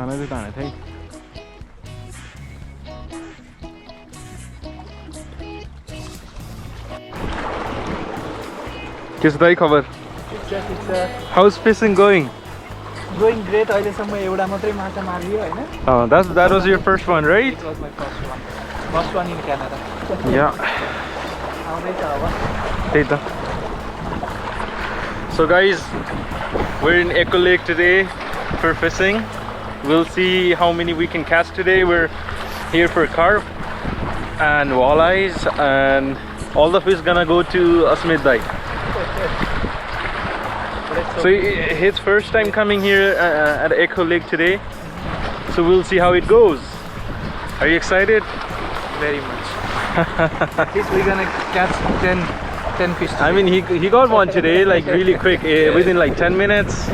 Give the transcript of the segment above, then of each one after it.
खाना चाहिँ ताने थिए के छ दाइ खबर How's fishing going? Going great. अहिलेसम्म एउटा मात्रै माछा मारियो हैन Oh, that was your first one, right? It was my first one. First one in Canada. Yeah. आउँदैछ अब त्यही त So guys, we're in Echo Lake today for fishing. We'll see how many we can catch today. We're here for carp and walleyes, and all the fish gonna go to Asmit Dai. So his first time coming here at Echo Lake today. So we'll see how it goes. Are you excited? Very much. At least we're gonna catch 10 fish today. I mean, he got one today, like really quick, within like 10 minutes.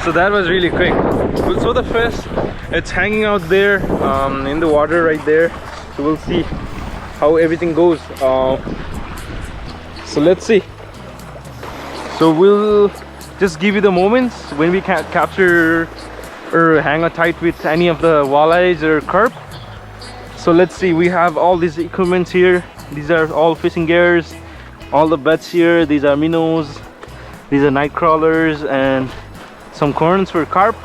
So that was really quick. So the fish, it's hanging out there in the water right there. So we'll see how everything goes. So let's see. So we'll just give you the moments when we can capture or hang out tight with any of the walleyes or carp. So let's see, we have all these equipments here. These are all fishing gears, all the bets here. These are minnows, these are night crawlers, and some corns for carp.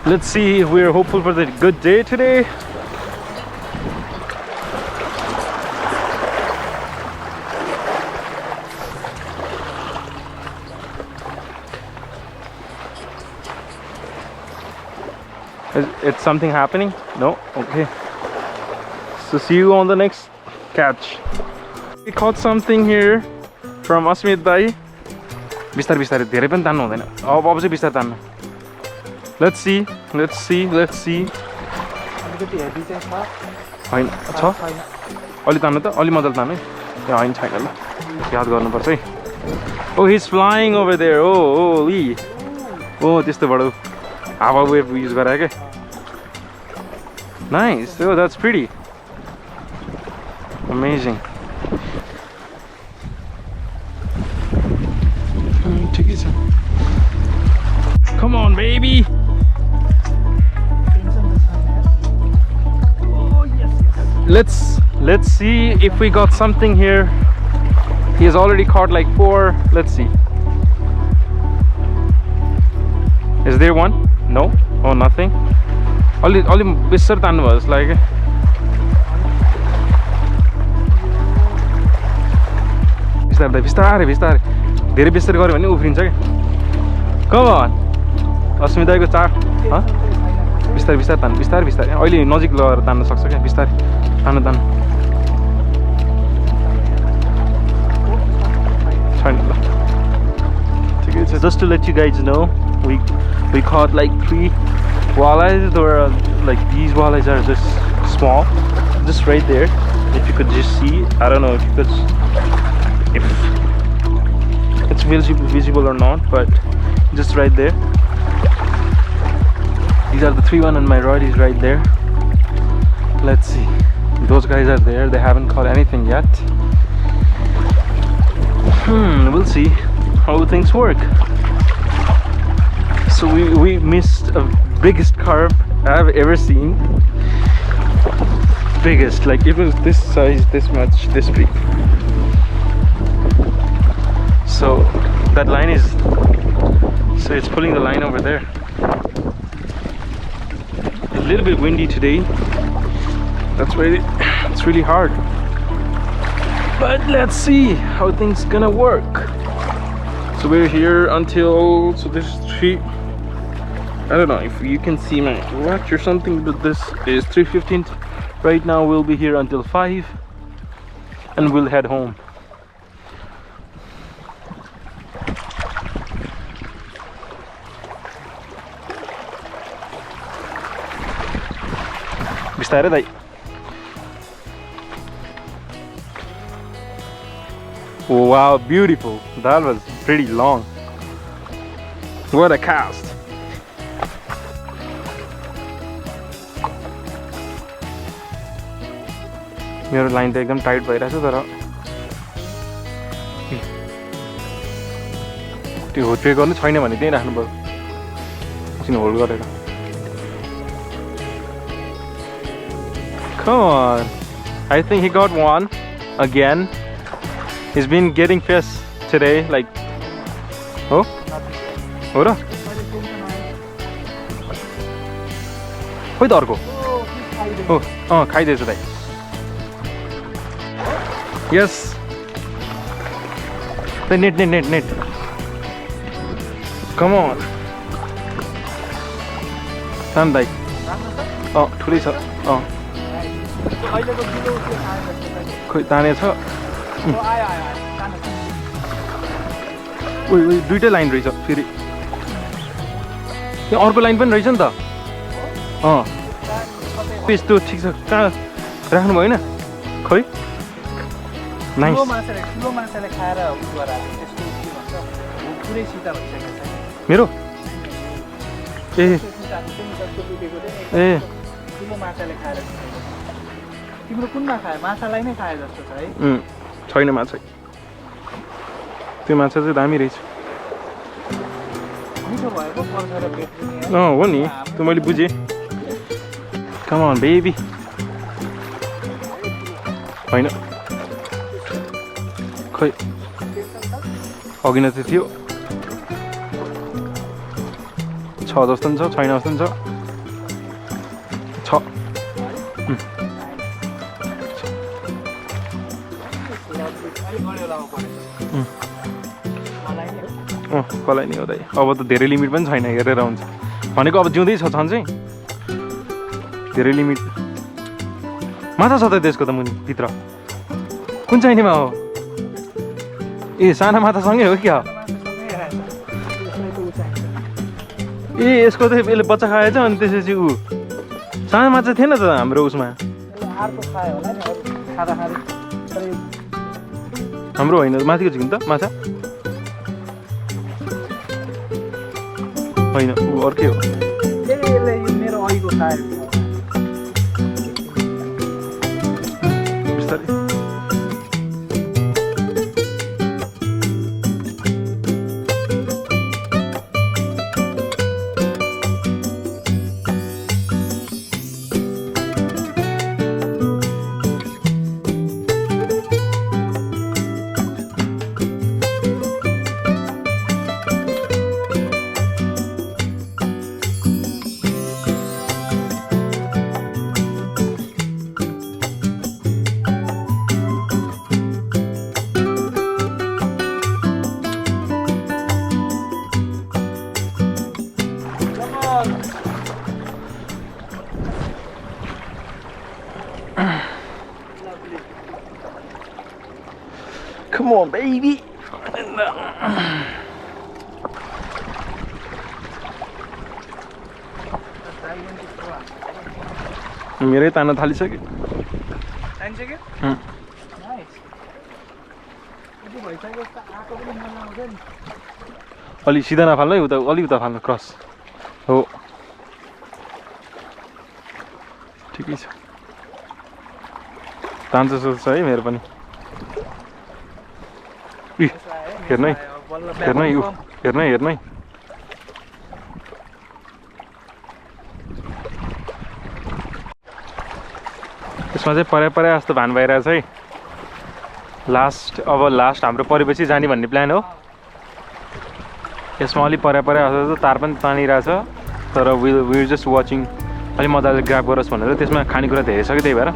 Let's see if we're hopeful for the good day today. Is something happening? No? Okay. So see you on the next catch. We caught something here from Asmit Dai. Bistar bistar धेरै पनि तान्नु हुँदैन अब चाहिँ बिस्तार तान्नु Let's see. अलिकति heavy चाहिँ छ हैन छ अलि तान्नु त अलि मजाले तान्नु है हैन छैन ल याद गर्नुपर्छ है Oh, he's flying over there. Oh, holy. Oh, त्यस्तो बडो हावा वेभ युज गरे के Nice. Oh, that's pretty. Amazing. Come on, baby. Oh, yes. Let's see if we got something here. He has already caught like 4. Let's see. Is there one? No. Oh, nothing. Only bistar tan was like बिस्तारै धेरै बिस्तारै गऱ्यो भने उफ्रिन्छ के Come on. Asmit दाइको चार बिस्तारै तान्नु बिस्तारै अहिले नजिक लगेर तान्न सक्छ क्या बिस्तारै तान्नु छैन ल ठिकै छ Just to let you guys know, we caught like 3 walleyes, or like these walleyes are just small, just right there. If you could just see, I don't know if it's visible or not, but just right there. These are the 3 one on my right is right there. Let's see, those guys are there. They haven't caught anything yet. We'll see how things work. So we missed a biggest carp I've ever seen. Biggest, like it was this size, this much, this big. So that line is, so it's pulling the line over there. A little bit windy today. That's why it's really hard. But let's see how things gonna work. So we're here until, so there's 3. I don't know if you can see my watch or something, but this is 3:15 right now. We'll be here until 5 and we'll head home. Bistarai dai. Wow, beautiful. That was pretty long. What a cast. मेरो line त एकदम tight भइरहेछ तर त्यो होट्रे गर्नु छैन भने त्यही राख्नु पर्यो एकछिन होल्ड गरेर Come on. I think he got one again. He's been getting fish today. Like, oh, hold on. Wait, Argo. Oh, खाइदिएछ Dai. Yes. The net. Come on. Tam Dai. Oh, ठुलै छ. Oh. खोइ तानेछ. ओइ दुईटै line रहेछ फेरि. यो अर्को line पनि रहेछ नि त. यस्तो ठिक छ. कहाँ राख्नु भएन? खोइ. नाइस. ठुलो माछाले खाएर गरा त्यसको के भन्छ पुरै सिधा भइसकेको छ. मेरो ठुलो माछाले खाएर तिम्रो कुनमा खायो? माछालाई नै खायो जस्तो छ है. छैन माछा. त्यो माछा चाहिँ दामी रहेछ. मिठो भएको पर्छ र बेच्ने. हो नि, त्यो मैले बुझेँ. Come on baby. होइन खोइ अघि नै थियो. 6 जस्तो नि छ, छैन जस्तो नि छ. 6. कलाई नि हो दाइ. अब त धेरै लिमिट पनि छैन, हेरेर हुन्छ. भनेको अब जिउँदै छ छन् चाहिँ धेरै लिमिट. माछा छ त त्यसको त मुनि भित्र. कुन चाहिनेमा हो? ए साना माछासँगै हो क्या? ए यसको त यसले बच्चा खाएछ अनि त्यसपछि ऊ साना माछा थिएन त हाम्रो उसमा. हाम्रो होइन, माथिको छ त माछा. होइन ऊ अर्कै हो. मेरो अघिको खायो. Come on, baby. मेरै तान्न थालिसक्यो. अलि सिधा नफाल्नु है, उता अलि उता फाल्नु. क्रस हो. ठिकै छ. तान्छ जस्तो छ है मेरो पनि. हेर्नु है. यसमा चाहिँ परे जस्तो भान भइरहेछ है. लास्ट हाम्रो परेपछि जाने भन्ने प्लान हो. यसमा अलि परे जस्तो तार पनि तानिरहेछ. तर वी जस्ट वाचिङ. अलि मजाले ग्राब गरोस् भनेर. त्यसमा खानेकुरा धेरै छ कि त्यही भएर.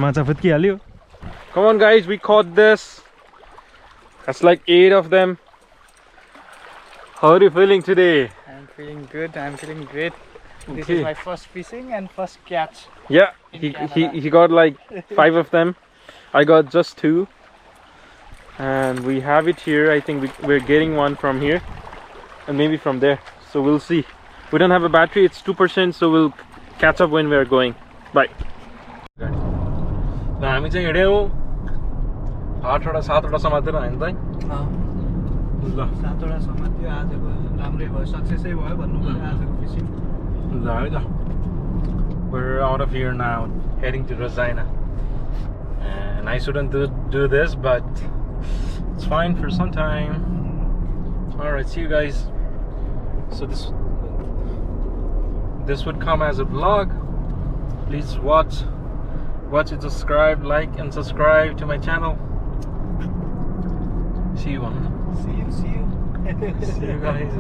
Macha fitkihalyo. Come on guys, we caught this. That's like 8 of them. How are you feeling today? I'm feeling good. I'm feeling great. This is my first fishing and first catch. Yeah, he got like 5 of them. I got just 2. And we have it here. I think we're getting one from here and maybe from there. So we'll see. We don't have a battery. It's 2%. So we'll catch up when we're going. Bye. हामी चाहिँ हिँड्यौँ 8 वटा 7 वटा समातेर हैन त ल 7वटा समात्यो आजको राम्रै भयो सक्सेसै भयो भन्नु पर्यो आजको फिसिङ ल है त we're out of here now heading to Regina and I shouldn't do this but it's fine for some time. Alright, see you guys. So this would come as a vlog. Please watch and subscribe, like and subscribe to my channel. See you on see you see you guys.